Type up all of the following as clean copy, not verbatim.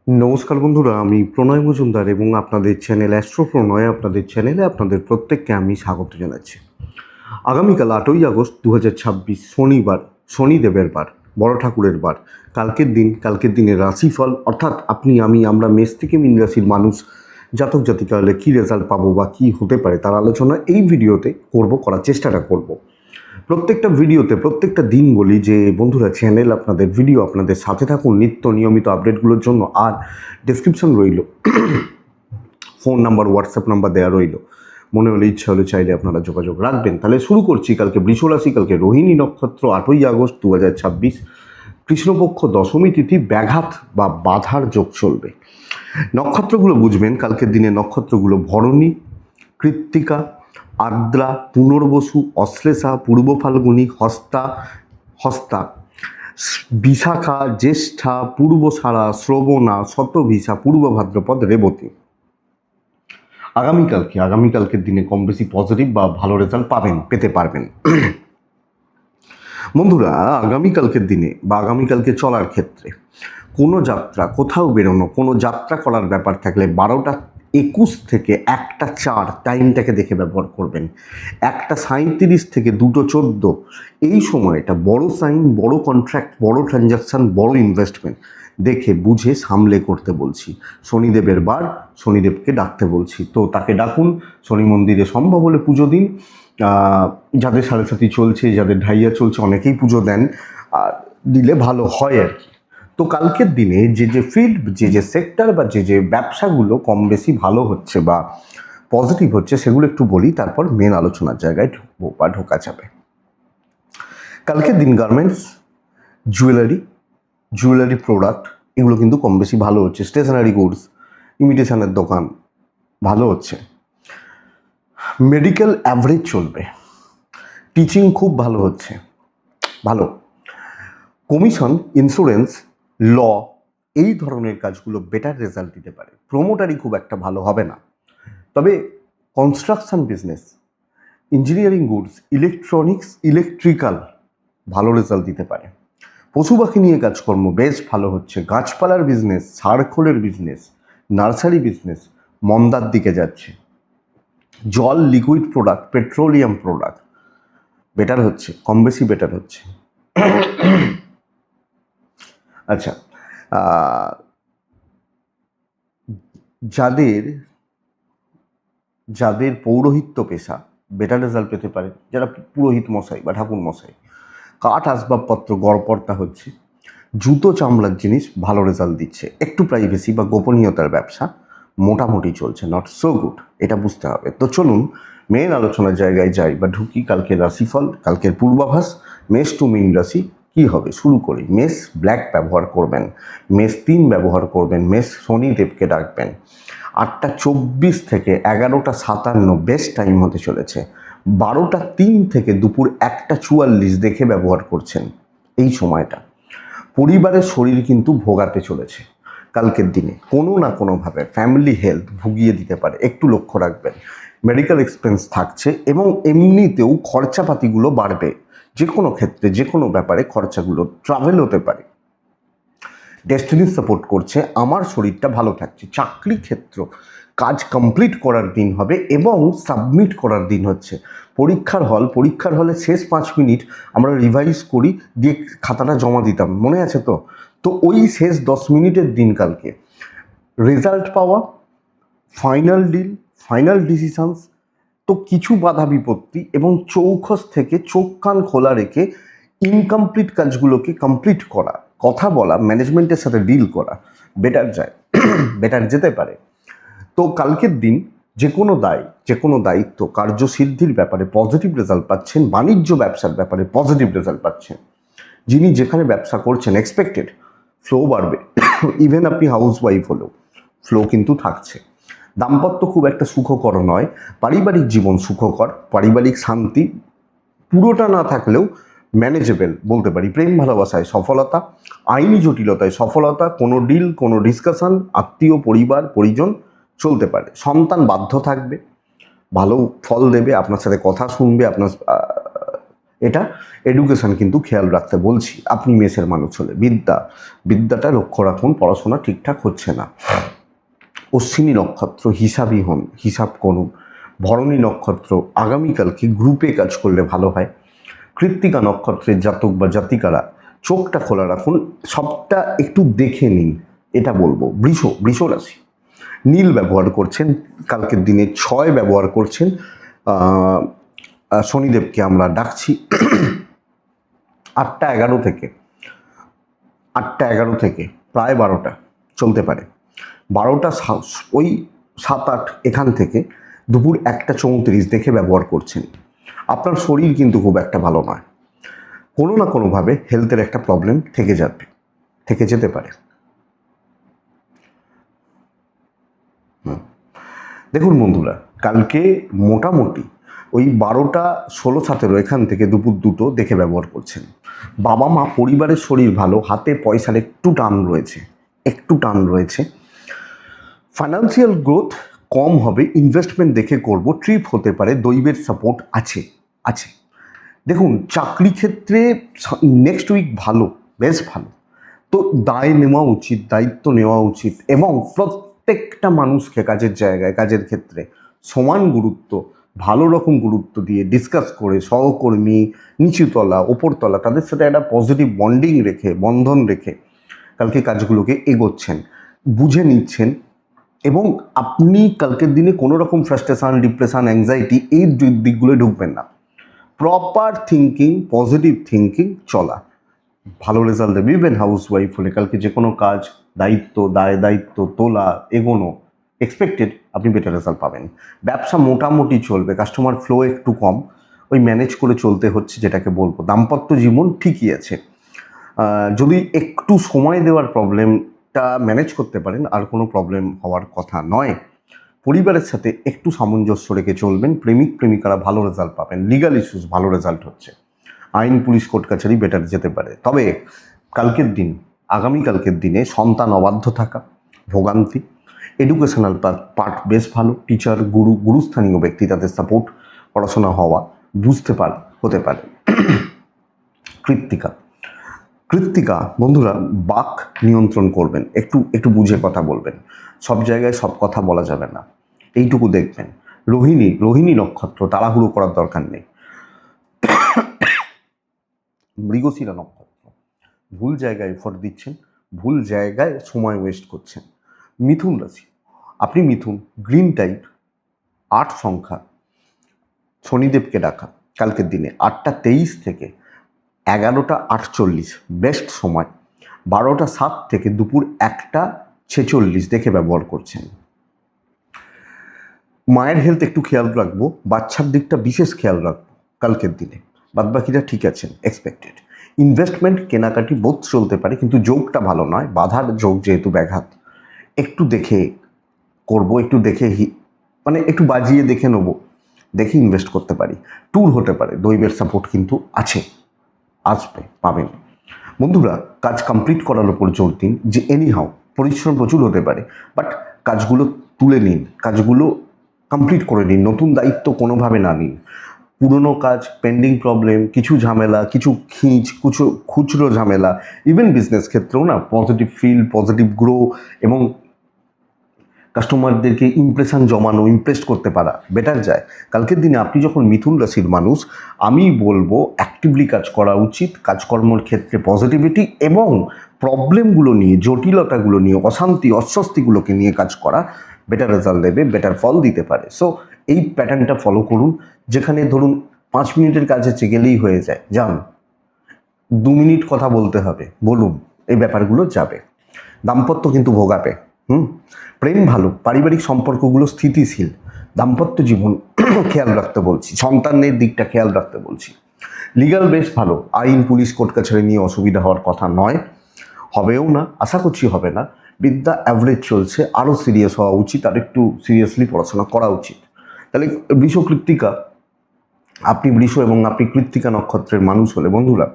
নমস্কার বন্ধুরা, আমি প্রণয় মজুমদার এবং আপনাদের চ্যানেল অ্যাস্ট্রো প্রণয় আপনাদের চ্যানেলে আপনাদের প্রত্যেককে আমি স্বাগত জানাচ্ছি। আগামীকাল 8ই আগস্ট 2026 শনিবার, শনিদেবের বার, বড় ঠাকুরের বার। কালকের দিনের রাশিফল, অর্থাৎ আপনি, আমি, আমরা মেষ থেকে মীন রাশির মানুষ জাতক জাতিকা হলে কী রেজাল্ট পাবো বা কী হতে পারে তার আলোচনা এই ভিডিওতে করার চেষ্টাটা করব। প্রত্যেকটা ভিডিওতে প্রত্যেকটা দিন বলি যে বন্ধুরা, চ্যানেল আপনাদের, ভিডিও আপনাদের, সাথে থাকুন নিত্য নিয়মিত আপডেটগুলোর জন্য। আর ডেসক্রিপশন রইল, ফোন নাম্বার, হোয়াটসঅ্যাপ নাম্বার দেওয়া রইল, মনে হলে ইচ্ছা হলে চাইলে আপনারা যোগাযোগ রাখবেন। তাহলে শুরু করছি। কালকে বৃষ রাশি, কালকে রোহিণী নক্ষত্র, 8ই আগস্ট 2026, কৃষ্ণপক্ষ দশমী তিথি, ব্যাঘাত বা বাধার যোগ চলবে। নক্ষত্রগুলো বুঝবেন কালকের দিনে। নক্ষত্রগুলো ভরণী, কৃত্তিকা, আর্দ্রা, পুনর্বসু, অশ্লেষা, পূর্ব ফাল্গুনী, হস্তা, বিশাখা, জ্যেষ্ঠা, পূর্বসারা, শ্রবণা, শতভিসা, পূর্ব ভাদ্রপদ, রেবতী। আগামীকালকের দিনে কম বেশি পজিটিভ বা ভালো রেজাল্ট পেতে পারবেন। বন্ধুরা, আগামীকালকের দিনে বা আগামীকালকে চলার ক্ষেত্রে কোনো যাত্রা, কোথাও বেরোনো, কোনো যাত্রা করার ব্যাপার থাকলে 12:21 থেকে 1:04 টাইমটাকে দেখে ব্যবহার করবেন। 1:37 থেকে 2:14 এই সময়টা বড় সাইন, বড় কন্ট্রাক্ট, বড় ট্রানজাকশান, বড় ইনভেস্টমেন্ট দেখে বুঝে সামলে করতে বলছি। শনিদেবের বার, শনিদেবকে ডাকতে বলছি, তো তাকে ডাকুন। শনি মন্দিরে সম্ভব হলে পুজো দিন। যাদের সাড়ে সাথী চলছে, যাদের ঢাইয়া চলছে, অনেকেই পুজো দেন, আর দিলে ভালো হয় আর কি। তো কালকের দিনে যে ফিল্ড, যে সেক্টর বা যে ব্যবসাগুলো কম বেশি ভালো হচ্ছে বা পজিটিভ হচ্ছে সেগুলো একটু বলি, তারপর মেন আলোচনার জায়গায় ঢুকবো বা ঢোকা যাবে। কালকের দিন গার্মেন্টস, জুয়েলারি প্রোডাক্ট, এগুলো কিন্তু কম বেশি ভালো হচ্ছে। স্টেশনারি গুডস, ইমিটেশনের দোকান ভালো হচ্ছে। মেডিকেল অ্যাভারেজ চলবে। টিচিং খুব ভালো হচ্ছে, ভালো। কমিশন, ইন্স্যুরেন্স, ল, এই ধরনের কাজগুলো বেটার রেজাল্ট দিতে পারে। প্রোমোটারি খুব একটা ভালো হবে না, তবে construction business, engineering goods, electronics, electrical ভালো রেজাল্ট দিতে পারে। পশু পাখি নিয়ে কাজকর্ম বেশ ভালো হচ্ছে। গাছপালার বিজনেস, সারখোলের বিজনেস, নার্সারি বিজনেস মন্দার দিকে যাচ্ছে। জল, liquid product, petroleum product better হচ্ছে, কম বেশি বেটার হচ্ছে। আচ্ছা, যাদের পৌরোহিত্য পেশা বেটার রেজাল্ট পেতে পারে, যারা পুরোহিত মশাই বা ঠাকুর মশাই। কাঠ আসবাবপত্র গড়পড়তা হচ্ছে। জুতো চামড়ার জিনিস ভালো রেজাল্ট দিচ্ছে। একটু প্রাইভেসি বা গোপনীয়তার ব্যবসা মোটামুটি চলছে, নট সো গুড, এটা বুঝতে হবে। তো চলুন মেন আলোচনার জায়গায় যাই বা ঢুকি। কালকের রাশিফল, কালকের পূর্বাভাস, মেষ টু মীন রাশি কী হবে শুরু করি। মেষ ব্ল্যাক ব্যবহার করবেন, মেষ 3 ব্যবহার করবেন, মেষ শনিদেবকে ডাকবেন। 8:24 থেকে 11:57 বেস্ট টাইম হতে চলেছে। 12:03 থেকে দুপুর 1:44 দেখে ব্যবহার করছেন এই সময়টা। পরিবারের শরীর কিন্তু ভোগাতে চলেছে কালকের দিনে, কোনো না কোনোভাবে ফ্যামিলি হেলথ ভুগিয়ে দিতে পারে, একটু লক্ষ্য রাখবেন। মেডিকেল এক্সপেন্স থাকছে এবং এমনিতেও খরচাপাতিগুলো বাড়বে। যে কোনো ক্ষেত্রে, যে কোনো ব্যাপারে খরচাগুলো, ট্রাভেল হতে পারে। ডেস্টিনি সাপোর্ট করছে, আমার শরীরটা ভালো থাকছে। চাকরি ক্ষেত্র, কাজ কমপ্লিট করার দিন হবে এবং সাবমিট করার দিন হচ্ছে। পরীক্ষার হলে শেষ 5 মিনিট আমরা রিভাইজ করি, দিয়ে খাতাটা জমা দিতাম, মনে আছে তো? তো ওই শেষ 10 মিনিটের দিন কালকে রেজাল্ট পাওয়া, ফাইনাল ডিল, ফাইনাল ডিসিশনস। তো কিছু বাধা বিপত্তি এবং চৌখস থেকে চোখ কান খোলা রেখে ইনকমপ্লিট কাজগুলোকে কমপ্লিট করা, কথা বলা, ম্যানেজমেন্টের সাথে ডিল করা বেটার যায়, বেটার যেতে পারে। তো কালকের দিন যে কোনো দায়িত্ব, কার্যসিদ্ধির ব্যাপারে পজিটিভ রেজাল্ট পাচ্ছেন। বাণিজ্য ব্যবসার ব্যাপারে পজিটিভ রেজাল্ট পাচ্ছেন। যিনি যেখানে ব্যবসা করছেন এক্সপেক্টেড ফ্লো বাড়বে। ইভেন আপনি হাউস ওয়াইফ হলেও ফ্লো কিন্তু থাকছে। দাম্পত্য খুব একটা সুখকর নয়, পারিবারিক জীবন সুখকর, পারিবারিক শান্তি পুরোটা না থাকলেও ম্যানেজেবল বলতে পারি। প্রেম ভালোবাসায় সফলতা, আইনি জটিলতায় সফলতা, কোনো ডিল, কোনো ডিসকাশন, আত্মীয় পরিবার পরিজন চলতে পারে। সন্তান বাধ্য থাকবে, ভালো ফল দেবে, আপনার সাথে কথা শুনবে, আপনার এটা এডুকেশন কিন্তু খেয়াল রাখতে বলছি। আপনি মেসের মানুষ হলে বিদ্যাটা লক্ষ্য রাখুন, পড়াশোনা ঠিকঠাক হচ্ছে না। অশ্বিনী নক্ষত্র হিসাবই হন, হিসাব করুন। ভরণী নক্ষত্র আগামীকালকে গ্রুপে কাজ করলে ভালো হয়। কৃত্তিকা নক্ষত্রের জাতক বা জাতিকারা চোখটা খোলা রাখুন, সবটা একটু দেখে নিন, এটা বলবো। বৃষ রাশি নীল ব্যবহার করছেন, কালকের দিনে 6 ব্যবহার করছেন। শনিদেবকে আমরা ডাকছি 8টা 11 থেকে প্রায় 12টা চলতে পারে। 12টা ওই 7-8 এখান থেকে দুপুর 1টা 34 দেখে ব্যবহার করছেন। আপনার শরীর কিন্তু খুব একটা ভালো নয়, কোনো না কোনোভাবে হেলথের একটা প্রবলেম থেকে যেতে পারে। দেখুন বন্ধুরা, কালকে মোটামুটি ওই 12টা 16-17 এখান থেকে দুপুর 2টো দেখে ব্যবহার করছেন। বাবা মা পরিবারের শরীর ভালো, হাতে পয়সার একটু টান রয়েছে। ফাইন্যান্সিয়াল গ্রোথ কম হবে, ইনভেস্টমেন্ট দেখে করব, ট্রিপ হতে পারে, দৈবের সাপোর্ট আছে। দেখুন চাকরি ক্ষেত্রে নেক্সট উইক বেশ ভালো। তো দায়িত্ব নেওয়া উচিত এবং প্রত্যেকটা মানুষকে কাজের জায়গায়, কাজের ক্ষেত্রে সমান গুরুত্ব, ভালো রকম গুরুত্ব দিয়ে ডিসকাস করে সহকর্মী, নিচুতলা, ওপরতলা তাদের সাথে একটা পজিটিভ বন্ধন রেখে কালকে কাজগুলোকে এগোচ্ছেন, বুঝে নিচ্ছেন। এবং আপনি কালকের দিনে কোনো রকম ফ্রাস্ট্রেশন, ডিপ্রেশন, অ্যাংজাইটি এই দিকগুলো ঢুকবেন না। প্রপার থিঙ্কিং, পজিটিভ থিঙ্কিং চলা ভালো রেজাল্ট দেবে। ইভেন হাউসওয়াইফ হলে কালকে যে কোনো কাজ, দায়িত্ব তোলা, এগোনো এক্সপেক্টেড, আপনি বেটার রেজাল্ট পাবেন। ব্যবসা মোটামুটি চলবে, কাস্টমার ফ্লো একটু কম, ওই ম্যানেজ করে চলতে হচ্ছে, যেটাকে বলবো। দাম্পত্য জীবন ঠিকই আছে, যদি একটু সময় দেওয়ার প্রবলেমটা ম্যানেজ করতে পারেন আর কোনো প্রবলেম হওয়ার কথা নয়। পরিবারের সাথে একটু সামঞ্জস্য রেখে চলবেন, প্রেমিকারা ভালো রেজাল্ট পাবেন। লিগাল ইস্যুস ভালো রেজাল্ট হচ্ছে, আইন, পুলিশ, কোর্ট কাছারি বেটার যেতে পারে। তবে আগামীকালকের দিনে সন্তান অবাধ্য থাকা, ভোগান্তি। এডুকেশনাল পার্ট বেশ ভালো, টিচার, গুরুস্থানীয় ব্যক্তি তাদের সাপোর্ট, পড়াশোনা হওয়া, হতে পারে। কৃত্তিকা বন্ধুরা, বাক নিয়ন্ত্রণ করবেন, একটু বুঝে কথা বলবেন, সব জায়গায় সব কথা বলা যাবে না, এইটুকু দেখবেন। রোহিণী নক্ষত্র তাড়াহুড়ো করার দরকার নেই। মৃগশিরা নক্ষত্র ভুল জায়গায় এফোর্ট দিচ্ছেন, ভুল জায়গায় সময় ওয়েস্ট করছেন। মিথুন রাশি, আপনি গ্রিন টাইপ, 8 সংখ্যা, শনিদেবকে ডাকা কালকের দিনে 8টা 23 থেকে 11টা 48 বেস্ট সময়। 12টা 7 থেকে দুপুর 1টা 46 দেখে ব্যবহার করছেন। মায়ের হেলথ একটু খেয়াল রাখবো, বাচ্চার দিকটা বিশেষ খেয়াল রাখবো কালকের দিনে। বাদবাকিটা ঠিক আছেন, এক্সপেক্টেড। ইনভেস্টমেন্ট, কেনাকাটি বোধ চলতে পারে, কিন্তু যোগটা ভালো নয়, বাধার যোগ যেহেতু, ব্যাঘাত। একটু দেখে করবো, একটু বাজিয়ে দেখে নেবো, দেখে ইনভেস্ট করতে পারি। ট্যুর হতে পারে, দৈবের সাপোর্ট কিন্তু পাবেন। বন্ধুরা, কাজ কমপ্লিট করার উপর জোর দিন, যে পরিশ্রম প্রচুর হতে পারে, বাট কাজগুলো তুলে নিন, কাজগুলো কমপ্লিট করে নিন, নতুন দায়িত্ব কোনোভাবে না নিন। পুরনো কাজ, পেন্ডিং প্রবলেম, কিছু ঝামেলা, কিছু খুচরো ঝামেলা, ইভেন বিজনেস ক্ষেত্রেও না পজিটিভ ফিল, পজিটিভ গ্রো এবং কাস্টমারদেরকে ইমপ্রেস করতে পারা বেটার যায়। কালকের দিনে আপনি যখন মিথুন রাশির মানুষ, আমি বলবো অ্যাক্টিভলি কাজ করা উচিত। কাজকর্মের ক্ষেত্রে পজিটিভিটি এবং প্রবলেমগুলো নিয়ে, জটিলতাগুলো নিয়ে, অশান্তি অস্বস্তিগুলোকে নিয়ে কাজ করা বেটার রেজাল্ট দেবে, বেটার ফল দিতে পারে। সো এই প্যাটার্নটা ফলো করুন, যেখানে ধরুন 5 মিনিটের কাজে গেলেই হয়ে যায়, যান 2 মিনিট কথা বলতে হবে, বলুন, এই ব্যাপারগুলো যাবে। দাম্পত্য কিন্তু ভোগাবে, প্রেম ভালো, পারিবারিক সম্পর্কগুলো স্থিতিশীল, দাম্পত্য জীবন খেয়াল রাখতে বলছি, সন্তানের দিকটা খেয়াল রাখতে বলছি। লিগাল বেশ ভালো, আইন, পুলিশ, কোর্ট কাছারি নিয়ে অসুবিধা হওয়ার কথা নয়, হবেও না, আশা করছি হবে না। বিদ্যা অ্যাভারেজ চলছে, আরও সিরিয়াস হওয়া উচিত, আর একটু সিরিয়াসলি পড়াশোনা করা উচিত। তাহলে কৃত্তিকা, আপনি এবং আপনি কৃত্তিকা নক্ষত্রের মানুষ হলে বন্ধুরা,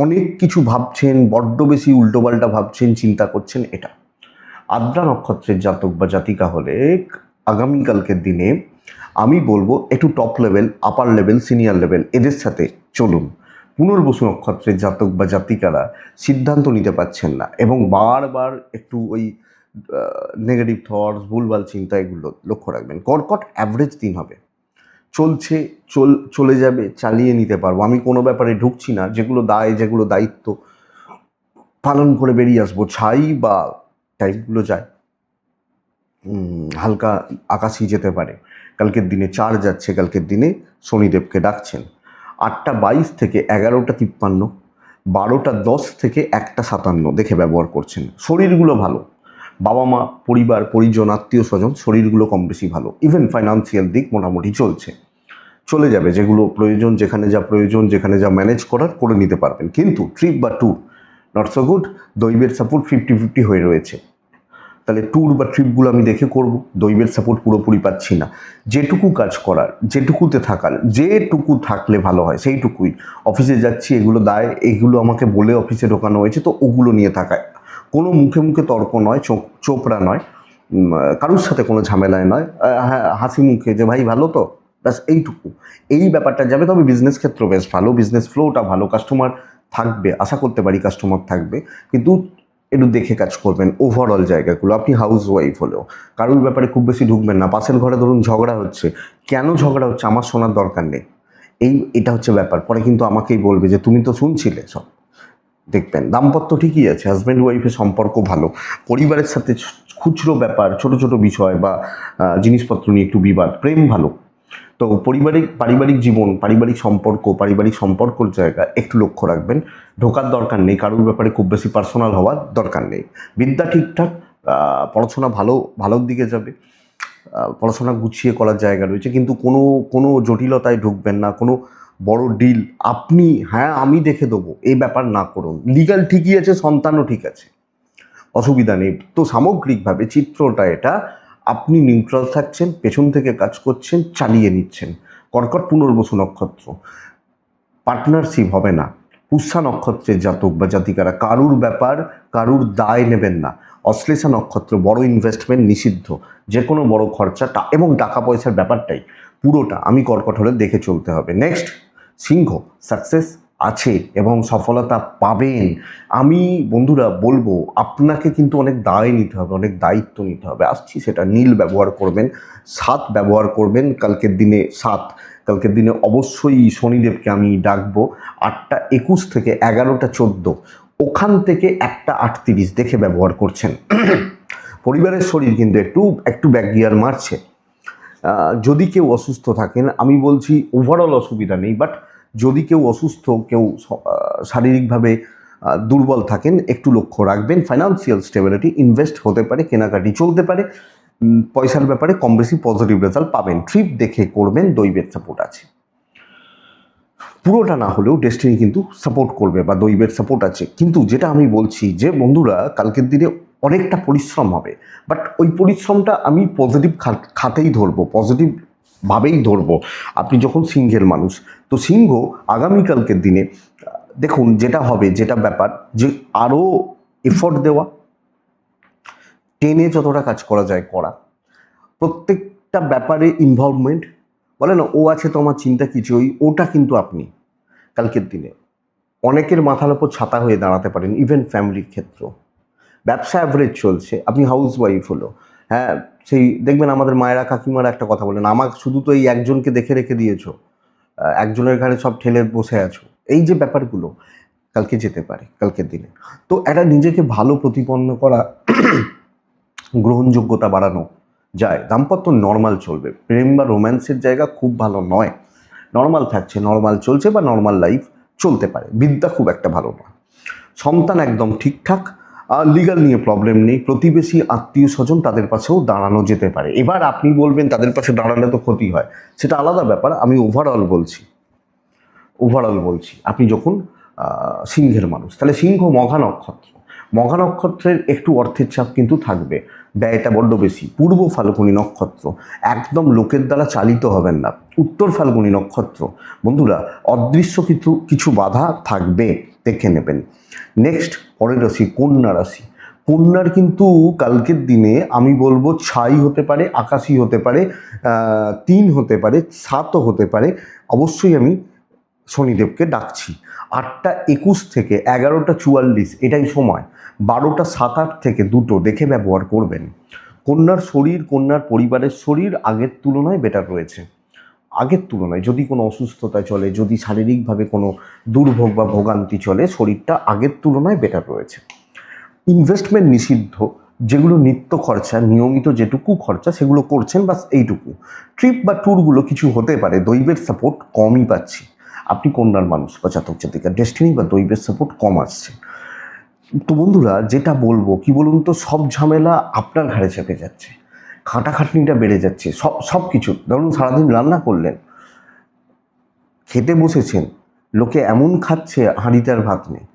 অনেক কিছু ভাবছেন, বড্ড বেশি উল্টোপাল্টা ভাবছেন, চিন্তা করছেন। এটা আদ্রা নক্ষত্রের জাতক বা জাতিকা হলে আগামীকালকের দিনে আমি বলবো একটু টপ লেভেল, আপার লেভেল, সিনিয়র লেভেল এদের সাথে চলুন। পুনর্বসু নক্ষত্রের জাতক বা জাতিকারা সিদ্ধান্ত নিতে পারছেন না এবং বারবার একটু ওই নেগেটিভ থটস, ভুলভাল চিন্তা এগুলো লক্ষ্য রাখবেন। কর্কট অ্যাভারেজ দিন হবে, চলছে, চলে যাবে, চালিয়ে নিতে পারবো। আমি কোনো ব্যাপারে ঢুকছি না, যেগুলো দায়, যেগুলো দায়িত্ব পালন করে বেরিয়ে আসবো। ছাই বা টাইপগুলো যায়, হালকা আকাশই যেতে পারে। কালকের দিনে 4 যাচ্ছে, কালকের দিনে শনিদেবকে ডাকছেন। 8:22 থেকে 11:53, 12:10 থেকে 1:57 দেখে ব্যবহার করছেন। শরীরগুলো ভালো, বাবা মা, পরিবার, পরিজন, আত্মীয় স্বজন শরীরগুলো কম বেশি ভালো। ইভেন ফাইন্যান্সিয়াল দিক মোটামুটি চলছে, চলে যাবে। যেগুলো প্রয়োজন, যেখানে যা প্রয়োজন, যেখানে যা ম্যানেজ করার করে নিতে পারবেন। কিন্তু ট্রিপ বা ট্যুর নট সো গুড। দৈবের সাপোর্ট 50-50 হয়ে রয়েছে। তাহলে ট্যুর বা ট্রিপগুলো আমি দেখে করব, দৈবের সাপোর্ট পুরোপুরি পাচ্ছি না। যেটুকু কাজ করার, যেটুকুতে থাকার, যেটুকু থাকলে ভালো হয় সেইটুকুই। অফিসে যাচ্ছি, এগুলো দায়, এগুলো আমাকে বলে অফিসে ঢোকানো হয়েছে, তো ওগুলো নিয়ে থাকায় কোনো মুখে মুখে তর্ক নয়, চোপড়া নয়, কারোর সাথে কোনো ঝামেলায় নয়, হ্যাঁ হাসি মুখে যে ভাই ভালো তো, ব্যাস এইটুকু। এই ব্যাপারটা যাবে। তবে বিজনেস ক্ষেত্র বেশ ভালো, বিজনেস ফ্লোটা ভালো, কাস্টমার থাকবে, আশা করতে পারি কাস্টমার থাকবে, কিন্তু একটু দেখে কাজ করবেন। ওভারঅল জায়গাগুলো, আপনি হাউস ওয়াইফ হলেও কারোর ব্যাপারে খুব বেশি ঢুকবেন না। পাশের ঘরে ধরুন ঝগড়া হচ্ছে, কেন ঝগড়া হচ্ছে আমার শোনার দরকার নেই। এটা হচ্ছে ব্যাপার। পরে কিন্তু আমাকেই বলবে যে তুমি তো শুনছিলে সব। দেখবেন দাম্পত্য ঠিকই আছে, হাজব্যান্ড ওয়াইফের সম্পর্ক ভালো, পরিবারের সাথে খুচরো ব্যাপার, ছোট ছোট বিষয় বা জিনিসপত্র নিয়ে একটু বিবাদ, প্রেম ভালো। তো পারিবারিক জীবন, পারিবারিক সম্পর্কর জায়গা একটু লক্ষ্য রাখবেন। ঢোকার দরকার নেই, কারোর ব্যাপারে খুব বেশি পার্সোনাল হওয়ার দরকার নেই। বিদ্যা ঠিকঠাক, পড়াশোনা ভালোর দিকে যাবে, পড়াশোনা গুছিয়ে করার জায়গা রয়েছে, কিন্তু কোনো জটিলতায় ঢুকবেন না। কোনো বড় ডিল আপনি, হ্যাঁ আমি দেখে দেবো, এই ব্যাপার না করুন। লিগ্যাল ঠিকই আছে, সন্তানও ঠিক আছে, অসুবিধা নেই। তো সামগ্রিকভাবে চিত্রটা এটা, আপনি নিউট্রাল থাকছেন, পেছন থেকে কাজ করছেন, চালিয়ে নিচ্ছেন। কর্কট পুনর্বসু নক্ষত্র, পার্টনারশিপ হবে না। পুষ্যা নক্ষত্রের জাতক বা জাতিকারা কারুর ব্যাপার, কারুর দায় নেবেন না। অশ্লেষা নক্ষত্র, বড় ইনভেস্টমেন্ট নিষিদ্ধ, যে কোনো বড় খরচা এবং টাকা পয়সার ব্যাপারটাই পুরোটা আমি কর্কট হলে দেখে চলতে হবে। নেক্সট সিংহ, সাকসেস আছে এবং সফলতা পাবেন। আমি বন্ধুরা বলবো আপনাকে কিন্তু অনেক দায় নিতে হবে, অনেক দায়িত্ব নিতে হবে। আসছি সেটা। নীল ব্যবহার করবেন, 7 ব্যবহার করবেন। কালকের দিনে অবশ্যই শনিদেবকে আমি ডাকবো। 8:21 থেকে 11:14, ওখান থেকে 1:38 দেখে ব্যবহার করছেন। পরিবারের শরীর কিন্তু একটু ব্যাক গিয়ার মারছে। যদি কেউ অসুস্থ থাকেন, আমি বলছি ওভারঅল অসুবিধা নেই, বাট যদি কেউ অসুস্থ, কেউ শারীরিকভাবে দুর্বল থাকেন, একটু লক্ষ্য রাখবেন। ফাইন্যান্সিয়াল স্টেবিলিটি, ইনভেস্ট হতে পারে, কেনাকাটি চলতে পারে, পয়সার ব্যাপারে কম বেশি পজিটিভ রেজাল্ট পাবেন। ট্রিপ দেখে করবেন, দৈবের সাপোর্ট আছে। পুরোটা না হলেও ডেস্টিনি কিন্তু সাপোর্ট করবে বা দৈবের সাপোর্ট আছে। কিন্তু যেটা আমি বলছি যে বন্ধুরা, কালকের দিনে অনেকটা পরিশ্রম হবে, বাট ওই পরিশ্রমটা আমি পজিটিভ খাতেই ধরবো, পজিটিভভাবেই ধরবো। আপনি যখন সিংহের মানুষ, তো সিংহ আগামীকালকের দিনে দেখুন যেটা হবে, যেটা ব্যাপার, যে আরও এফোর্ট দেওয়া, টেনে যতটা কাজ করা যায় করা, প্রত্যেকটা ব্যাপারে ইনভলভমেন্ট। বলে না ও আছে তো আমার চিন্তা কিছু, ওটা কিন্তু আপনি কালকের দিনে অনেকের মাথার ওপর ছাতা হয়ে দাঁড়াতে পারেন, ইভেন ফ্যামিলির ক্ষেত্র। ব্যবসা অ্যাভারেজ চলছে, আপনি হাউস ওয়াইফ হলো, হ্যাঁ সেই দেখবেন আমাদের মায়েরা কাকিমারা একটা কথা বলেন, আমাকে শুধু তো এই একজনকে দেখে রেখে দিয়েছো, একজনের ঘাড়ে সব ঠেলে বসে আছো। এই যে ব্যাপারগুলো কালকে যেতে পারে কালকের দিনে। তো একটা নিজেকে ভালো প্রতিপন্ন করা, গ্রহণযোগ্যতা বাড়ানো যায়। দাম্পত্য নর্মাল চলবে, প্রেম বা রোম্যান্সের জায়গা খুব ভালো নয়, নর্মাল থাকছে, নর্মাল চলছে বা নর্মাল লাইফ চলতে পারে। বিদ্যা খুব একটা ভালো না, সন্তান একদম ঠিকঠাক, লিগাল নিয়ে প্রবলেম নেই। প্রতিবেশী, আত্মীয় স্বজন, তাদের পাশেও দাঁড়ানো যেতে পারে। এবার আপনি বলবেন তাদের পাশে দাঁড়ালে তো ক্ষতি হয়, সেটা আলাদা ব্যাপার। আমি ওভারঅল বলছি আপনি যখন সিংহের মানুষ, তাহলে সিংহ মঘা নক্ষত্রের একটু অর্থের চাপ কিন্তু থাকবে, ব্যয়টা বড্ড বেশি। পূর্ব ফাল্গুনী নক্ষত্র, একদম লোকের দ্বারা চালিত হবেন না। উত্তর ফাল্গুনী নক্ষত্র, বন্ধুরা অদৃশ্য কিছু বাধা থাকবে, দেখে নেবেন। নেক্সট পরের রাশি কন্যা রাশি। কন্যার কিন্তু কালকের দিনে আমি বলবো 6 হতে পারে, আকাশী হতে পারে, 3 হতে পারে, 7ও হতে পারে। অবশ্যই আমি শনিদেবকে ডাকছি। 8টা 21 থেকে 11টা 44 এটাই সময়। 12টা 7-8 থেকে 2টো দেখে ব্যবহার করবেন। কন্যার শরীর, কন্যার পরিবারের শরীর আগের তুলনায় বেটার রয়েছে। আগের তুলনায় যদি কোনো অসুস্থতা চলে, যদি শারীরিকভাবে কোনো দুর্ভোগ বা ভোগান্তি চলে, শরীরটা আগের তুলনায় বেটার রয়েছে। ইনভেস্টমেন্ট নিষিদ্ধ, যেগুলো নিত্য খরচা, নিয়মিত যেটুকু খরচা সেগুলো করছেন, বাস এইটুকু। ট্রিপ বা ট্যুরগুলো কিছু হতে পারে, দৈবের সাপোর্ট কমই পাচ্ছি। আপনি কন্যার মানুষ বা জাতক জাতিকা, ডেস্টিনি বা দৈবের সাপোর্ট কম আসছে। তো বন্ধুরা, যেটা বলবো কি বলুন তো, সব ঝামেলা আপনার ঘাড়ে চেপে যাচ্ছে, খাটাখাটনিটা বেড়ে যাচ্ছে, সব কিছু। ধরুন সারাদিন রান্না করলেন, খেতে বসেছেন, লোকে এমন খাচ্ছে হাঁড়িতে আর ভাত নেই,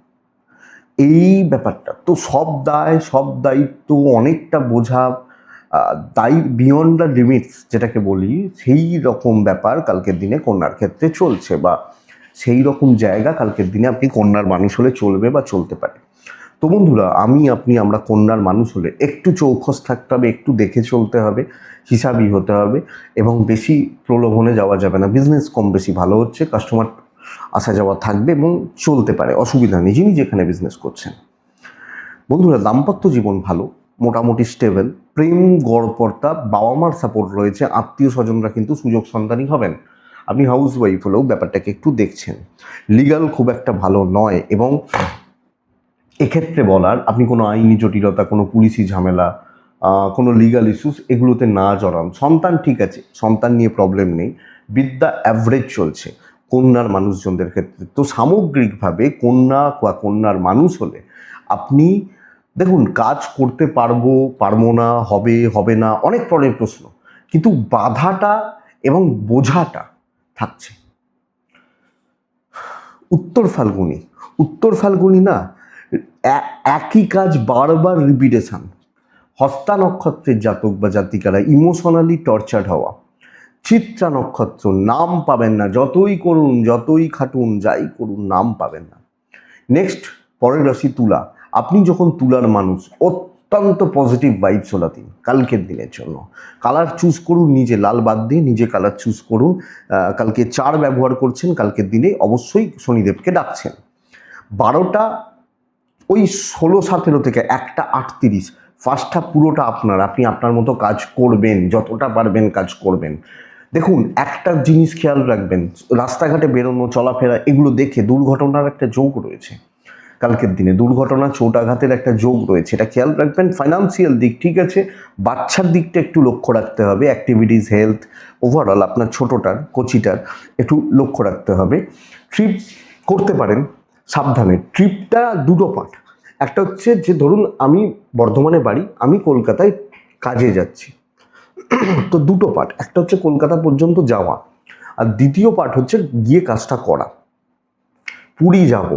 এই ব্যাপারটা তো সব দায়, সব দায়িত্ব, অনেকটা বোঝা, দায়ী বিয়ন্ড দ্য লিমিটস যেটাকে বলি, সেই রকম ব্যাপার কালকের দিনে কন্যার ক্ষেত্রে চলছে, বা সেই রকম জায়গা কালকের দিনে আপনি কন্যার মানুষ হলে চলবে বা চলতে পারে। তো বন্ধুরা, আমরা কন্যার মানুষ হলে একটু চৌখস থাকতে হবে, একটু দেখে চলতে হবে, হিসাবি হতে হবে, এবং বেশি প্রলোভনে যাওয়া যাবে না। বিজনেস কম বেশি ভালো হচ্ছে, কাস্টমার আসা যাওয়া থাকবে এবং চলতে পারে, অসুবিধা নেই যিনি যেখানে বিজনেস করছেন। বন্ধুরা, দাম্পত্য জীবন ভালো, মোটামুটি স্টেবল, প্রেম গড়পড়তা, বাবা মার সাপোর্ট রয়েছে, আত্মীয় স্বজনরা কিন্তু সুযোগ সন্তানই হবেন। আপনি হাউস ওয়াইফ হলেও ব্যাপারটাকে একটু দেখছেন। লিগাল খুব একটা ভালো নয়, এবং এক্ষেত্রে বলার, আপনি কোনো আইনি জটিলতা, কোনো পুলিশি ঝামেলা, কোনো লিগাল ইস্যুস এগুলোতে না জড়ান। সন্তান ঠিক আছে, সন্তান নিয়ে প্রবলেম নেই, বিদ্যা অ্যাভারেজ চলছে কন্যার মানুষজনদের ক্ষেত্রে। তো সামগ্রিকভাবে কন্যা বা কন্যার মানুষ হলে আপনি দেখুন, কাজ করতে পারবো না, হবে না, অনেক পরের প্রশ্ন, কিন্তু বাধাটা এবং বোঝাটা থাকছে। উত্তর ফাল্গুনি না, একই কাজ বারবার রিপিটেশন। হস্তা নক্ষত্রের জাতক বা জাতিকারা ইমোশনালি টর্চার্ড হওয়া। চিত্রা নক্ষত্র, নাম পাবেন না, যতই করুন, যতই খাটুন, যাই করুন, নাম পাবেন না। নেক্সট, পরের রাশি তুলা। আপনি যখন তুলার মানুষ, অত্যন্ত পজিটিভ ভাইবস ওলা দিন কালকের দিনের জন্য। কালার চুজ করুন, নিজে লাল বাদ দিয়ে নিজে কালার চুজ করুন। কালকে 4 ব্যবহার করছেন, কালকের দিনে অবশ্যই শনিদেবকে ডাকছেন। 12টা 16-17 থেকে 1টা 38, ফার্স্টটা পুরোটা আপনি আপনার মতো কাজ করবেন, যতটা পারবেন কাজ করবেন। দেখুন, একটা জিনিস খেয়াল রাখবেন, রাস্তাঘাটে বেরোনো, চলাফেরা, এগুলো দেখে দুর্ঘটনার একটা যোগ রয়েছে কালকের দিনে, দুর্ঘটনা, চোট আঘাতের একটা যোগ রয়েছে, এটা খেয়াল রাখবেন। ফাইন্যান্সিয়াল দিক ঠিক আছে, বাচ্চার দিকটা একটু লক্ষ্য রাখতে হবে, অ্যাক্টিভিটিস, হেলথ, ওভারঅল আপনার ছোটোটার, কচিটার একটু লক্ষ্য রাখতে হবে। ট্রিপ করতে পারেন, সাবধানে। ট্রিপটা 2টো পার্ট। একটা হচ্ছে যে ধরুন আমি বর্ধমানে বাড়ি, আমি কলকাতায় কাজে যাচ্ছি, তো 2টো পার্ট। একটা হচ্ছে কলকাতা পর্যন্ত যাওয়া, আর দ্বিতীয় পার্ট হচ্ছে গিয়ে কাজটা করা। পুরী যাব,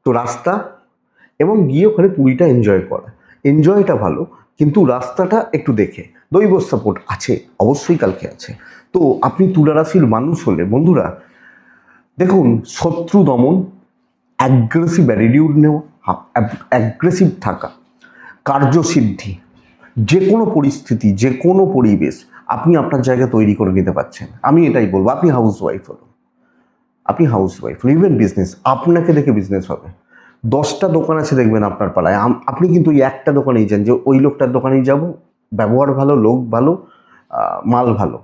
তো রাস্তা, এবং গিয়ে ওখানে পুরীটা এনজয় করা। এনজয়টা ভালো, কিন্তু রাস্তাটা একটু দেখে। দৈব সাপোর্ট আছে, অবশ্যই কালকে আছে। তো আপনি তুলা রাশির মানুষ হলে বন্ধুরা, দেখুন, শত্রু দমন, অ্যাগ্রেসিভ অ্যাটিটিউড নেওয়া, অ্যাগ্রেসিভ থাকা, কার্যসিদ্ধি, যে কোনো পরিস্থিতি, যে কোনো পরিবেশ আপনি আপনার জায়গা তৈরি করে নিতে পারছেন। আমি এটাই বলবো, আপনি হাউস ওয়াইফ হলো, ইভেন বিজনেস, আপনাকে দেখে বিজনেস হবে। 10টা দোকান আছে দেখবেন আপনার পাড়ায়, আপনি কিন্তু ওই একটা দোকানেই যান, যে ওই লোকটার দোকানেই যাব, ব্যবহার ভালো, লোক ভালো, মাল ভালো,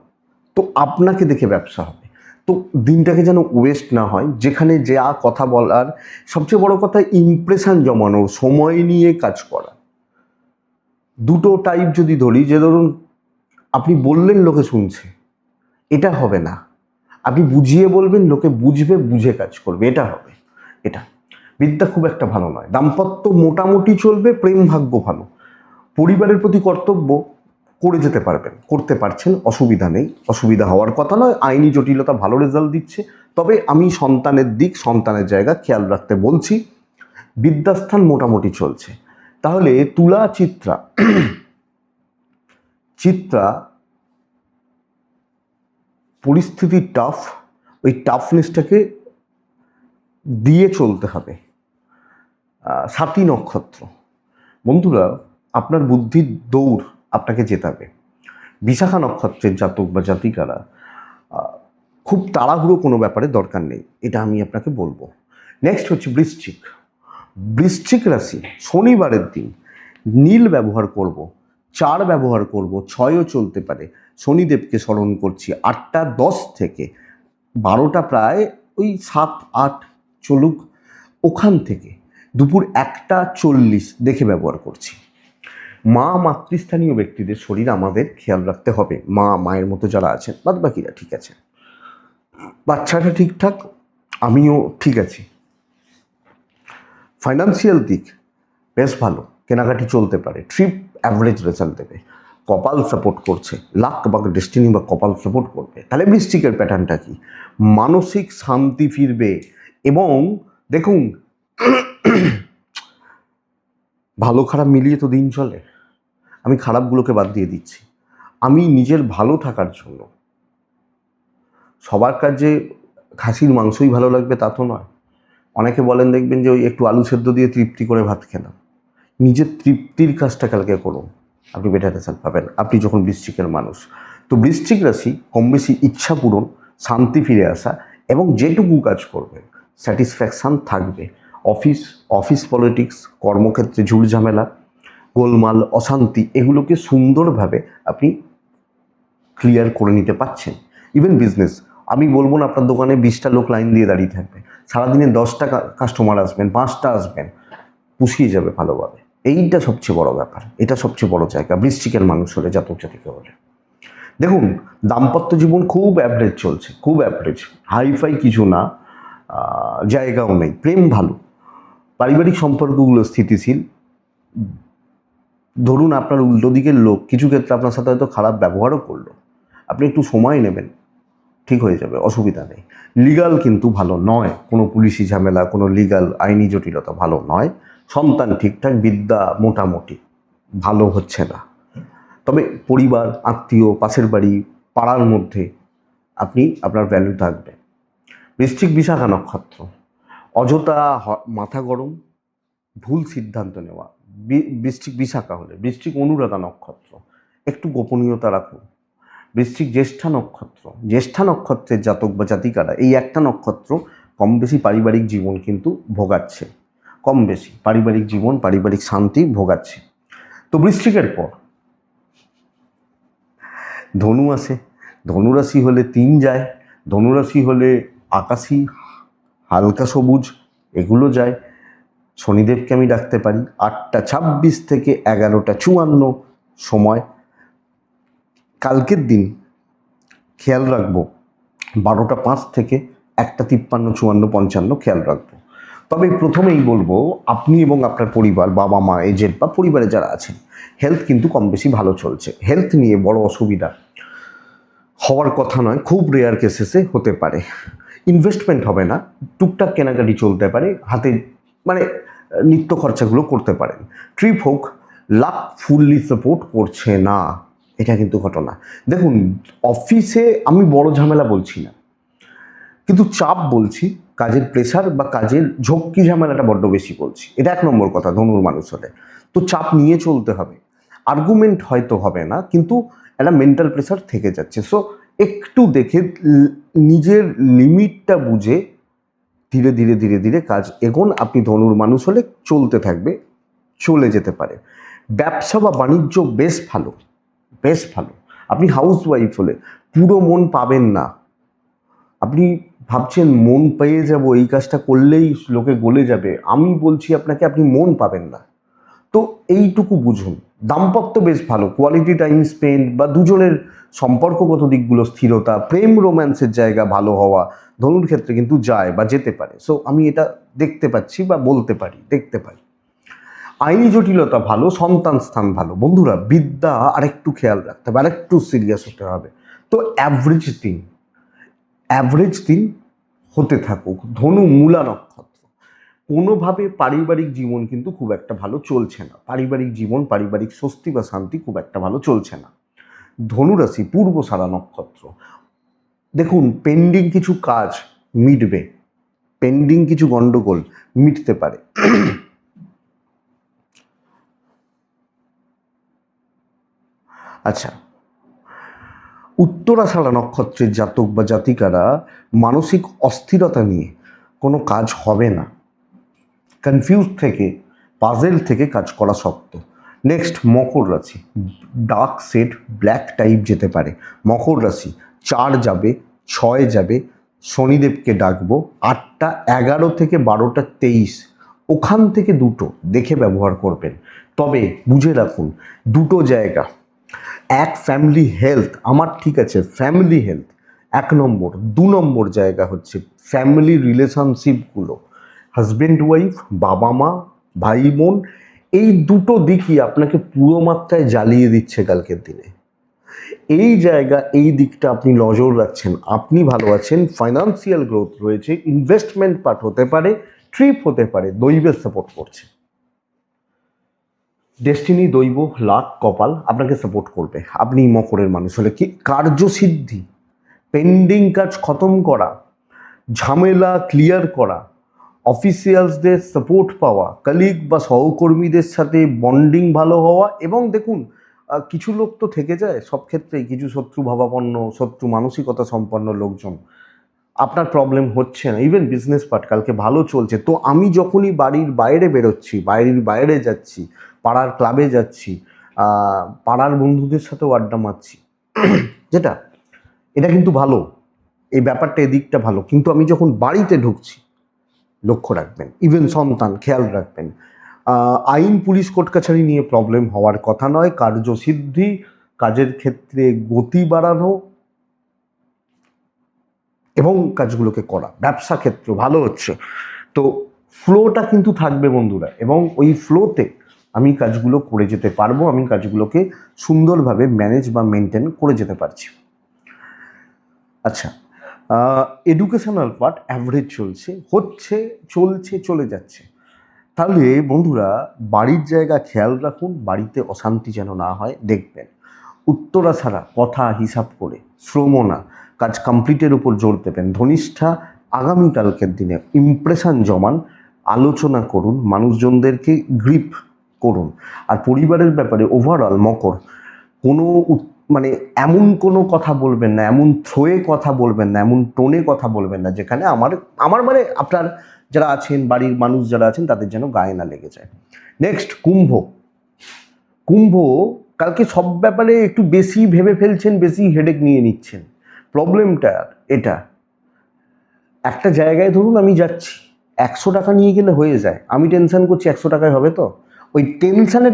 তো আপনাকে দেখে ব্যবসা হবে। তো দিনটাকে যেন ওয়েস্ট না হয়, যেখানে যা কথা বলার, সবচেয়ে বড় কথা ইমপ্রেশন জমানোর, সময় নিয়ে কাজ করা। 2টো টাইপ যদি ধরি, যে ধরুন আপনি বললেন লোকে শুনছে, এটা হবে না। আপনি বুঝিয়ে বলবেন, লোকে বুঝবে, বুঝে কাজ করবে, এটা হবে। এটা বিদ্যা খুব একটা ভালো নয়। দাম্পত্য মোটামুটি চলবে, প্রেম ভাগ্য ভালো, পরিবারের প্রতি কর্তব্য করে যেতে পারবেন, করতে পারছেন, অসুবিধা নেই, অসুবিধা হওয়ার কথা নয়। আইনি জটিলতা ভালো রেজাল্ট দিচ্ছে, তবে আমি সন্তানের দিক, সন্তানের জায়গা খেয়াল রাখতে বলছি। বিদ্যাস্থান মোটামুটি চলছে। তাহলে তুলা, চিত্রা পরিস্থিতি টাফ, ওই টাফনেসটাকে দিয়ে চলতে হবে। 7ই নক্ষত্র, বন্ধুরা, আপনার বুদ্ধির দৌড় আপনাকে জেতাবে। বিশাখা নক্ষত্রের জাতক বা জাতিকারা খুব তাড়াহুড়ো কোনো ব্যাপারে দরকার নেই, এটা আমি আপনাকে বলবো। নেক্সট হচ্ছে বৃশ্চিক। বৃশ্চিক রাশি, শনিবারের দিন নীল ব্যবহার করব, 4 ব্যবহার করব, 6ও চলতে পারে। শনিদেবকে স্মরণ করছি। 8টা 10 থেকে 12টা প্রায় ওই 7-8 চলুক, ওখান থেকে দুপুর 1টা 40 দেখে ব্যবহার করছি। মা মাতৃস্থানীয় ব্যক্তিদের শরীর আমাদের খেয়াল রাখতে হবে। মায়ের মতো যারা আছেন, বাদ বাকিরা ঠিক আছে, বাচ্চাটা ঠিকঠাক, আমিও ঠিক আছি। ফাইন্যান্সিয়াল দিক বেশ ভালো, কেনাকাটি চলতে পারে। ট্রিপ অ্যাভারেজ রেজাল্ট দেবে। কপাল সাপোর্ট করছে, লাক বা ডেস্টিনি বা কপাল সাপোর্ট করবে। তাহলে বৃশ্চিকের প্যাটার্নটা কি? মানসিক শান্তি ফিরবে এবং দেখুন, ভালো খারাপ মিলিয়ে তো দিন চলে। আমি খারাপগুলোকে বাদ দিয়ে দিচ্ছি। আমি নিজের ভালো থাকার জন্য, সবার কাছে খাসির মাংসই ভালো লাগবে তা তো নয়। অনেকে বলেন, দেখবেন যে ওই একটু আলু সেদ্ধ দিয়ে তৃপ্তি করে ভাত খেলাম। নিজের তৃপ্তির কাজটা কালকে করুন, আপনি বেটার রেজাল্ট পাবেন, আপনি যখন বৃশ্চিকের মানুষ। তো বৃশ্চিক রাশি কম বেশি ইচ্ছা পূরণ, শান্তি ফিরে আসা এবং যেটুকু কাজ করবেন স্যাটিসফ্যাকশান থাকবে। অফিস পলিটিক্স, কর্মক্ষেত্রে ঝুট ঝামেলা, গোলমাল, অশান্তি, এগুলোকে সুন্দরভাবে আপনি ক্লিয়ার করে নিতে পারছেন। ইভেন বিজনেস, আমি বলবো না আপনার দোকানে 20টা লোক লাইন দিয়ে দাঁড়িয়ে থাকবে, সারাদিনে 10টা কাস্টমার আসবেন, 5টা আসবেন, পুষিয়ে যাবে ভালোভাবে। এইটা সবচেয়ে বড় ব্যাপার, এটা সবচেয়ে বড় জায়গা বৃশ্চিকের মানুষ হলে, জাতক জাতিকা হলে। দেখুন, দাম্পত্য জীবন খুব অ্যাভারেজ চলছে, খুব অ্যাভারেজ, হাইফাই কিছু না, জায়গাও নেই। প্রেম ভালো, পারিবারিক সম্পর্কগুলো স্থিতিশীল। ধরুন আপনার উল্টো দিকের লোক কিছু ক্ষেত্রে আপনার সাথে হয়তো খারাপ ব্যবহারও করলো, আপনি একটু সময় নেবেন, ঠিক হয়ে যাবে, অসুবিধা নেই। লিগাল কিন্তু ভালো নয়, কোনো পুলিশি ঝামেলা, কোনো লিগাল আইনি জটিলতা ভালো নয়। সন্তান ঠিকঠাক, বিদ্যা মোটামুটি ভালো হচ্ছে না। তবে পরিবার, আত্মীয়, পাশের বাড়ি, পাড়ার মধ্যে আপনি আপনার ভ্যালু থাকবে। বৃশ্চিক বিশাখা নক্ষত্র, অযথা মাথা গরম, ভুল সিদ্ধান্ত নেওয়া। বৃশ্চিক বিশাখা হলে, বৃশ্চিক অনুরাধা নক্ষত্র, একটু গোপনীয়তা রাখুন। বৃশ্চিক জ্যেষ্ঠা নক্ষত্র, জ্যেষ্ঠা নক্ষত্রের জাতক বা জাতিকারা, এই একটা নক্ষত্র কম বেশি পারিবারিক জীবন কিন্তু ভোগাচ্ছে, কম বেশি পারিবারিক জীবন, পারিবারিক শান্তি ভোগাচ্ছে। তো বৃশ্চিকের পর ধনু আসে। ধনুরাশি হলে 3 যায়, ধনুরাশি হলে আকাশি, হালকা সবুজ, এগুলো যায়। শনিদেবকে আমি ডাকতে পারি। 8টা 26 থেকে 11টা 54 সময়। কালকের দিন খেয়াল রাখবো 12টা 5 থেকে 1টা 53 54 55 খেয়াল রাখবো। তবে প্রথমেই বলবো, আপনি এবং আপনার পরিবার, বাবা মা, এজেন্ট বা পরিবারে যারা আছেন, হেলথ কিন্তু কম বেশি ভালো চলছে। হেলথ নিয়ে বড় অসুবিধা হওয়ার কথা নয়, খুব রেয়ার কেসেসে হতে পারে। ইনভেস্টমেন্ট হবে না, টুকটাক কেনাকাটি চলতে পারে, হাতে মানে নিত্য খরচাগুলো করতে পারেন। ট্রিপ হোক, লাক ফুললি সাপোর্ট করছে না, এটা কিন্তু ঘটনা। দেখুন, অফিসে আমি বড় ঝামেলা বলছি না, কিন্তু চাপ বলছি, কাজের প্রেশার বা কাজের ঝক্কি ঝামেলাটা বড্ড বেশি বলছি। এটা 1 নম্বর কথা ধনুর মানুষ হলে। তো চাপ নিয়ে চলতে হবে, আর্গুমেন্ট হয়তো হবে না, কিন্তু একটা মেন্টাল প্রেশার থেকে যাচ্ছে। সো একটু দেখে, নিজের লিমিটটা বুঝে ধীরে ধীরে ধীরে ধীরে কাজ এগোন। আপনি ধনুর মানুষ হলে চলতে থাকবে, চলে যেতে পারে। ব্যবসা বা বাণিজ্য বেশ ভালো, বেশ ভালো। আপনি হাউস ওয়াইফ হলে পুরো মন পাবেন না। আপনি ভাবছেন মন পেয়ে যাব, এই কাজটা করলেই লোকে গলে যাবে, আমি বলছি আপনাকে, আপনি মন পাবেন না। তো এইটুকু বুঝুন। দাম্পত্য বেশ ভালো, কোয়ালিটি টাইম স্পেন্ড বা দুজনের সম্পর্কগত দিকগুলো, স্থিরতা, প্রেম রোম্যান্সের জায়গা ভালো হওয়া ধনুর ক্ষেত্রে কিন্তু যায় বা যেতে পারে। সো আমি এটা দেখতে পাচ্ছি বা বলতে পারি, দেখতে পারি। আইনি জটিলতা ভালো, সন্তান স্থান ভালো। বন্ধুরা, বিদ্যা আরেকটু খেয়াল রাখতে হবে, আরেকটু সিরিয়াস হতে হবে। তো অ্যাভারেজ দিন হতে থাকুক। ধনু মূলা নক্ষত্র, কোনোভাবে পারিবারিক জীবন কিন্তু খুব একটা ভালো চলছে না। পারিবারিক জীবন, পারিবারিক স্বস্তি বা শান্তি খুব একটা ভালো চলছে না। ধনুরাশি পূর্বসারা নক্ষত্র, দেখুন পেন্ডিং কিছু কাজ মিটবে, পেন্ডিং কিছু গন্ডগোল মিটতে পারে। আচ্ছা, উত্তরাষাঢ়া নক্ষত্রের জাতক বা জাতিকারা মানসিক অস্থিরতা নিয়ে কোনো কাজ হবে না, কনফিউজ থেকে, পাজেল থেকে কাজ করা শক্ত। নেক্সট মকর রাশি, ডার্ক সেট ব্ল্যাক টাইপ যেতে পারে। মকর রাশি 4 যাবে, 6 যাবে, শনিদেবকে ডাকবো। 8টা 11 থেকে 12টা 23, ওখান থেকে দুটো দেখে ব্যবহার করবেন। তবে বুঝে রাখুন, দুটো জায়গা, এক ফ্যামিলি হেলথ আমার ঠিক আছে, ফ্যামিলি হেলথ 1 নম্বর। 2 নম্বর জায়গা হচ্ছে ফ্যামিলি রিলেশনশিপগুলো, হাজব্যান্ড ওয়াইফ, বাবা মা, ভাই বোন, এই দুটো দিকই আপনাকে পুরো মাত্রায় জ্বালিয়ে দিচ্ছে কালকের দিনে। এই জায়গা, এই দিকটা আপনি নজর রাখছেন, আপনি ভালো আছেন, ফাইন্যান্সিয়াল গ্রোথ রয়েছে, ইনভেস্টমেন্ট পার্ট হতে পারে, ট্রিপ হতে পারে, দৈবের সাপোর্ট করছে। ডেস্টিনি, দৈব, লাক, কপাল আপনাকে সাপোর্ট করবে। আপনি মকরের মানুষ হলে কি কার্যসিদ্ধি, পেন্ডিং কাজ খতম করা, ঝামেলা ক্লিয়ার করা, অফিসিয়ালসদের সাপোর্ট পাওয়া, কলিগ বা সহকর্মীদের সাথে বন্ডিং ভালো হওয়া। এবং দেখুন, কিছু লোক তো থেকে যায় সব ক্ষেত্রেই, কিছু শত্রু ভাবাপন্ন, শত্রু মানসিকতা সম্পন্ন লোকজন। আপনার প্রবলেম হচ্ছে না, ইভেন বিজনেস পার্ট কালকে ভালো চলছে। তো আমি যখনই বাড়ির বাইরে বেরোচ্ছি, বাড়ির বাইরে যাচ্ছি, পাড়ার ক্লাবে যাচ্ছি, পাড়ার বন্ধুদের সাথেও আড্ডা মারছি, যেটা এটা কিন্তু ভালো, এই ব্যাপারটা এদিকটা ভালো। কিন্তু আমি যখন বাড়িতে ঢুকছি, লক্ষ্য রাখবেন, ইভেন সন্তান খেয়াল রাখবেন। আইন পুলিশ কোর্ট কাছারি নিয়ে প্রবলেম হওয়ার কথা নয়। কার্যসিদ্ধি, কাজের ক্ষেত্রে গতি বাড়ানো এবং কাজগুলোকে করা, ব্যবসা ক্ষেত্র ভালো হচ্ছে। তো ফ্লোটা কিন্তু থাকবে বন্ধুরা, এবং ওই ফ্লোতে আমি কাজগুলো করে যেতে পারবো, আমি কাজগুলোকে সুন্দরভাবে ম্যানেজ বা মেনটেন করে যেতে পারছি। আচ্ছা, এডুকেশনাল পার্ট অ্যাভারেজ চলছে, হচ্ছে, চলছে, চলে যাচ্ছে। তাহলে বন্ধুরা বাড়ির জায়গা খেয়াল রাখুন, বাড়িতে অশান্তি যেন না হয় দেখবেন। উত্তরাষাঢ়া কথা হিসাব করে, শ্রম না, কাজ কমপ্লিটের উপর জোর দেবেন। ধনিষ্ঠা আগামীকালকের দিনে ইমপ্রেশন জমান, আলোচনা করুন, মানুষজনদেরকে গ্রিপ করুন। আর পরিবারের ব্যাপারে ওভারঅল মকর, কোনো মানে এমন কোনো কথা বলবেন না, এমন থ্রোয়ে কথা বলবেন না, এমন টোনে কথা বলবেন না যেখানে আমার মানে আপনার যারা আছেন, বাড়ির মানুষ যারা আছেন, তাদের যেন গায়ে না লেগে যায়। নেক্সট কুম্ভ, কুম্ভ কালকে সব ব্যাপারে একটু বেশি ভেবে ফেলছেন, বেশি হেডেক নিয়ে নিচ্ছেন। প্রবলেমটা এটা, একটা জায়গায় ধরুন আমি যাচ্ছি, 100 টাকা নিয়ে গেলে হয়ে যায়, আমি টেনশন করছি 100 টাকায় হবে তো, ওই টেনশানে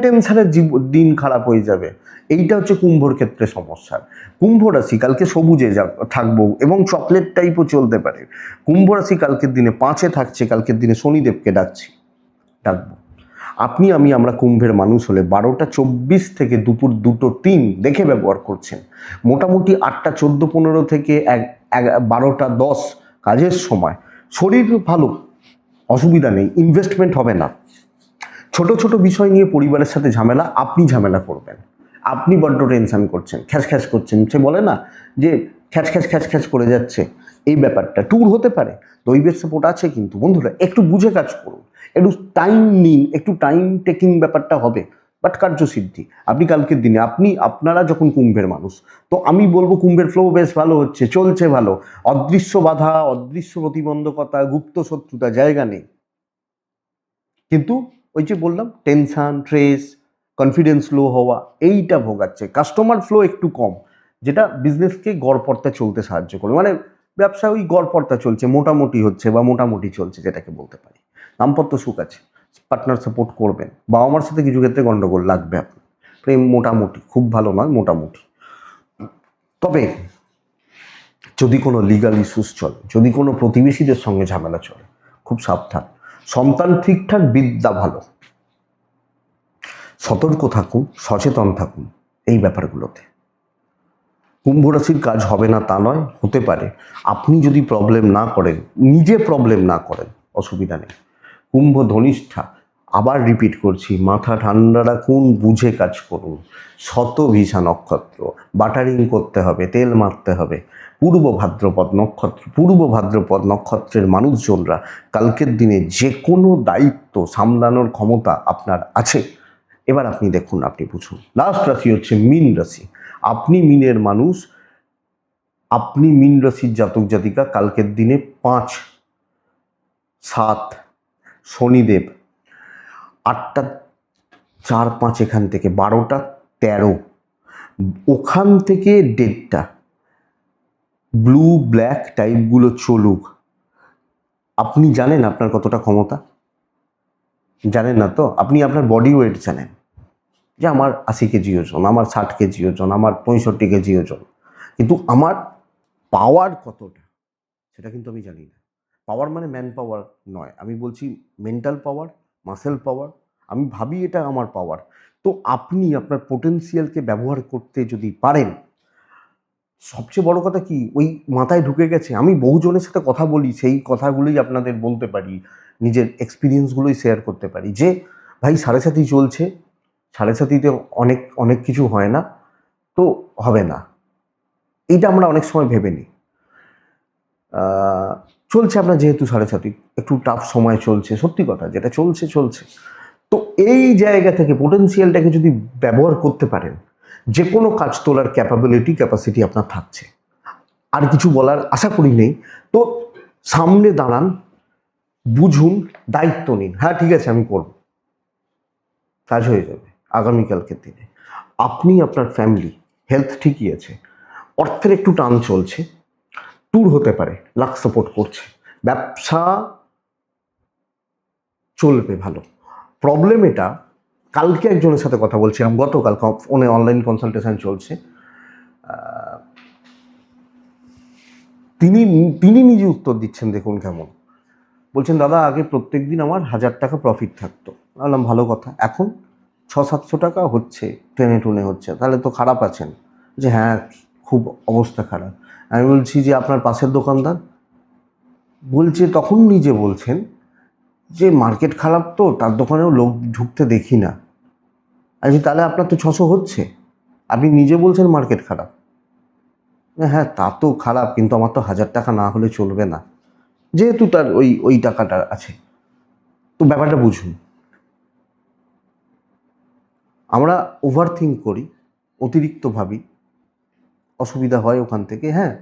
দিন খারাপ হয়ে যাবে। এইটা হচ্ছে কুম্ভর ক্ষেত্রে সমস্যা। কুম্ভ রাশি কালকে সবুজে থাকবো এবং চকলেট টাইপও চলতে পারে। কুম্ভ রাশি কালকের দিনে 5-এ থাকছে, কালকের দিনে শনিদেবকে ডাকবো। আমরা কুম্ভের মানুষ হলে 12টা 24 থেকে দুপুর 2টো 3 দেখে ব্যবহার করছেন। মোটামুটি 8টা 14-15 থেকে 12টা 10 কাজের সময়, শরীর ভালো, অসুবিধা নেই, ইনভেস্টমেন্ট হবে না। ছোট ছোট বিষয় নিয়ে পরিবারের সাথে ঝামেলা, আপনি ঝামেলা করবেন, আপনি বড্ড টেনশন করছেন, খ্যাচ করছেন, সে বলে না যে খ্যাচ করে যাচ্ছে, এই ব্যাপারটা ট্যুর হতে পারে। দৈবের সাপোর্ট আছে, কিন্তু বন্ধুরা একটু বুঝে কাজ করুন, একটু টাইম নিন, একটু টাইম টেকিং ব্যাপারটা হবে, বাট কার্যসিদ্ধি। আপনি কালকের দিনে আপনারা যখন কুম্ভের মানুষ, তো আমি বলবো কুম্ভের ফ্লো বেশ ভালো হচ্ছে, চলছে ভালো। অদৃশ্য বাধা, অদৃশ্য প্রতিবন্ধকতা, গুপ্ত শত্রুতা জায়গা নেই। কিন্তু ওই যে বললাম, টেনশন, স্ট্রেস, কনফিডেন্স লো হওয়া, এইটা ভোগাচ্ছে। কাস্টমার ফ্লো একটু কম, যেটা বিজনেসকে গড়পড়তা চলতে সাহায্য করবে। মানে ব্যবসা ওই গড়পড়তা চলছে, মোটামুটি হচ্ছে বা মোটামুটি চলছে, যেটাকে বলতে পারি। দাম্পত্য সুখ আছে, পার্টনার সাপোর্ট করবেন, বাবা মার সাথে কিছু ক্ষেত্রে গন্ডগোল লাগবে আপনার, প্রেম মোটামুটি, খুব ভালো নয়, মোটামুটি। তবে যদি কোনো লিগাল ইস্যুস চলে, যদি কোনো প্রতিবেশীদের সঙ্গে ঝামেলা চলে, খুব সাবধান। সন্তান ঠিকঠাক, বিদ্যা ভালো, সতর্ক থাকুন, সচেতন থাকুন এই ব্যাপারগুলোতে। কুম্ভ রাশির কাজ হবে না তা নয়, হতে পারে। আপনি যদি প্রবলেম না করেন, নিজে প্রবলেম না করেন, অসুবিধা নেই। কুম্ভ ধনিষ্ঠা, আবার রিপিট করছি, মাথা ঠান্ডা রাখুন, বুঝে কাজ করুন। শতভিষা নক্ষত্র, বাটারিং করতে হবে, তেল মারতে হবে। পূর্ব ভাদ্রপদ নক্ষত্রের মানুষজনরা কালকের দিনে যে কোনো দায়িত্ব সামলানোর ক্ষমতা আপনার আছে। এবার আপনি দেখুন, আপনি বুঝুন। লাস্ট রাশি হচ্ছে মীন রাশি। আপনি মিনের মানুষ, আপনি মিন রাশির জাতক জাতিকা। কালকের দিনে 5, 7 শনিদেব, 8টা 4, 5 এখান থেকে 12টা 13, ওখান থেকে 1.5টা ব্লু ব্ল্যাক টাইপগুলো চলুক। আপনি জানেন আপনার কতটা ক্ষমতা? জানেন না তো? আপনি আপনার বডি ওয়েট জানেন যে আমার 80 কেজি ওজন, আমার 60 কেজি ওজন, আমার 65 কেজি ওজন, কিন্তু আমার পাওয়ার কতটা সেটা কিন্তু আমি জানি না। পাওয়ার মানে ম্যান পাওয়ার নয়, আমি বলছি মেন্টাল পাওয়ার, মাসেল পাওয়ার। আমি ভাবি এটা আমার পাওয়ার। তো আপনি আপনার পোটেন্সিয়ালকে ব্যবহার করতে যদি পারেন, সবচেয়ে বড় কথা কি ওই মাথায় ঢুকে গেছে। আমি বহুজনের সাথে কথা বলি, সেই কথাগুলোই আপনাদের বলতে পারি, নিজের এক্সপিরিয়েন্সগুলোই শেয়ার করতে পারি যে ভাই 7.5 চলছে, 7.5-তে অনেক অনেক কিছু হয় না, তো হবে না। এইটা আমরা অনেক সময় ভেবে নিই। চলছে আপনার যেহেতু 7.5, একটু টাফ সময় চলছে, সত্যি কথা যেটা চলছে চলছে। তো এই জায়গা থেকে পোটেন্সিয়ালটাকে যদি ব্যবহার করতে পারেন, যে কোনো কাজ তোলার ক্যাপাসিটি আপনার থাকছে। আর কিছু বলার আশা করি নেই। তো সামনে দাঁড়ান, বুঝুন, দায়িত্ব নিন। হ্যাঁ ঠিক আছে আমি করব, কাজ হয়ে যাবে আগামীকালকের দিনে। আপনি, আপনার ফ্যামিলি, হেলথ ঠিকই আছে, অর্থের একটু টান চলছে, ট্যুর হতে পারে, লাক সাপোর্ট করছে, ব্যবসা চলবে ভালো। প্রবলেম এটা, কালকে একজনের সাথে কথা বলছিলাম, গতকাল ফোনে অনলাইন কনসালটেশন চলছে। তিনি নিজে উত্তর দিচ্ছেন, দেখুন কেমন বলছেন, দাদা আগে প্রত্যেক দিন আমার 1000 টাকা প্রফিট থাকতো। বললাম ভালো কথা, এখন 600-700 টাকা হচ্ছে, টেনে টুনে হচ্ছে, তাহলে তো খারাপ আছেন। যে হ্যাঁ খুব অবস্থা খারাপ। আমি বলছি যে আপনার পাশের দোকানদার বলছে, তখন নিজে বলছেন যে মার্কেট খারাপ, তো তার দোকানেও লোক ঢুকতে দেখি না। আচ্ছা তাহলে আপনার তো 600 হচ্ছে, আপনি নিজে বলছেন মার্কেট খারাপ। হ্যাঁ তা তো খারাপ, কিন্তু আমার তো 1000 টাকা না হলে চলবে না, যেহেতু তার ওই টাকাটা আছে। তো ব্যাপারটা বুঝুন। আমরা ওভার থিঙ্ক করি, অতিরিক্ত ভাবি, অসুবিধা হয় ওখান থেকে। হ্যাঁ,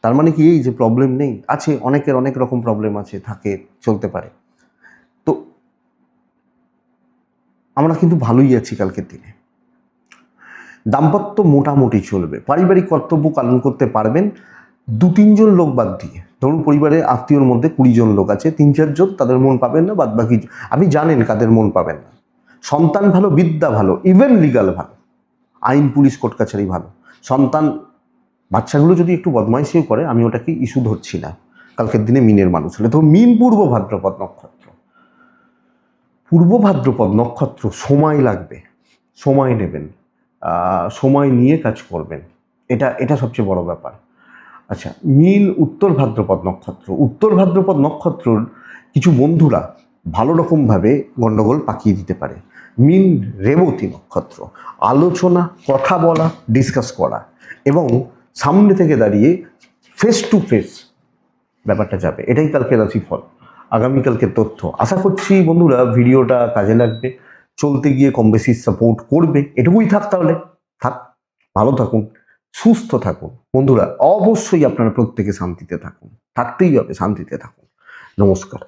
তার মানে কি এই যে প্রবলেম নেই? আছে, অনেকের অনেক রকম প্রবলেম আছে, থাকে, চলতে পারে। তো আমরা কিন্তু ভালোই আছি কালকের দিনে। দাম্পত্য মোটামুটি চলবে, পারিবারিক কর্তব্য পালন করতে পারবেন 2-3 জন লোক বাদ দিয়ে। ধরুন পরিবারের আত্মীয়র মধ্যে 20 জন লোক আছে, 3-4 জন তাদের মন পাবেন না, বাদ বাকি আপনি জানেন কাদের মন পাবেন না। সন্তান ভালো, বিদ্যা ভালো, ইভেন লিগাল ভালো, আইন পুলিশ কোর্ট কাছারি ভালো। সন্তান, বাচ্চাগুলো যদি একটু বদমাইশিও করে, আমি ওটাকে ইস্যু ধরছি না কালকের দিনে মিনের মানুষ হলে। তো মিন পূর্ব ভাদ্রপদ নক্ষত্র, পূর্ব ভাদ্রপদ নক্ষত্র, সময় লাগবে, সময় নেবেন, সময় নিয়ে কাজ করবেন, এটা সবচেয়ে বড় ব্যাপার। আচ্ছা, মিন উত্তর ভাদ্রপদ নক্ষত্র, উত্তর ভাদ্রপদ নক্ষত্রর কিছু বন্ধুরা ভালো রকমভাবে গণ্ডগোল পাকিয়ে দিতে পারে। মিন রেবতী নক্ষত্র, আলোচনা, কথা বলা, ডিসকাস করা এবং সামনে থেকে দাঁড়িয়ে ফেস টু ফেস ব্যাপারটা যাবে। এটাই কালকে রাশিফল, আগামীকালকের তথ্য। আশা করছি বন্ধুরা ভিডিওটা কাজে লাগবে, চলতে গিয়ে কম বেশি সাপোর্ট করবে। এটুকুই থাক তাহলে, থাক, ভালো থাকুন, সুস্থ থাকুন বন্ধুরা। অবশ্যই আপনারা প্রত্যেকে শান্তিতে থাকুন, থাকতেই হবে, শান্তিতে থাকুন। নমস্কার।